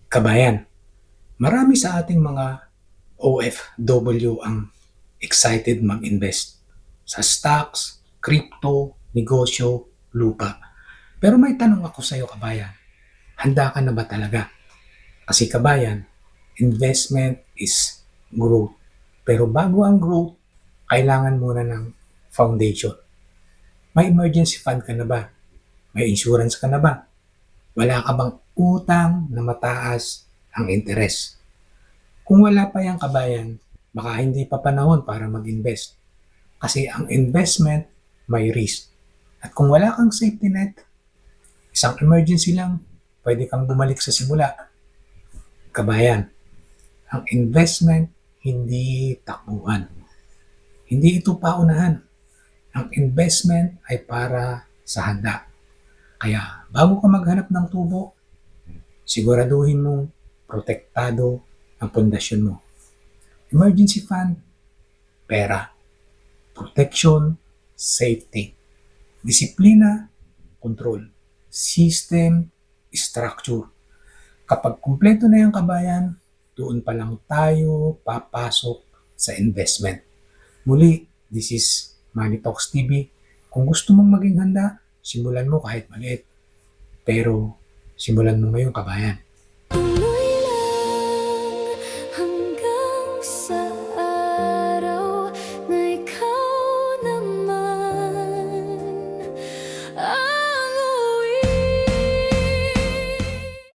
Kabayan, marami sa ating mga OFW ang excited mag-invest sa stocks, crypto, negosyo, lupa. Pero may tanong ako sa iyo, kabayan. Handa ka na ba talaga? Kasi kabayan, investment is growth. Pero bago ang growth, kailangan muna ng foundation. May emergency fund ka na ba? May insurance ka na ba? Wala ka bang utang na mataas ang interes? Kung wala pa yung kabayan, baka hindi pa panahon para mag-invest. Kasi ang investment may risk. At kung wala kang safety net, isang emergency lang, pwede kang bumalik sa simula. Kabayan, ang investment hindi takbuhan. Hindi ito paunahan. Ang investment ay para sa handa. Kaya bago ka maghanap ng tubo, siguraduhin mong protektado ang pundasyon mo. Emergency fund, pera. Protection, safety. Disiplina, control. System, structure. Kapag kumpleto na yung kabayan, doon pa lang tayo papasok sa investment. Muli, this is Money Talks TV. Kung gusto mong maging handa, simulan mo kahit maliit. Pero simulan mo ngayon, kabayan.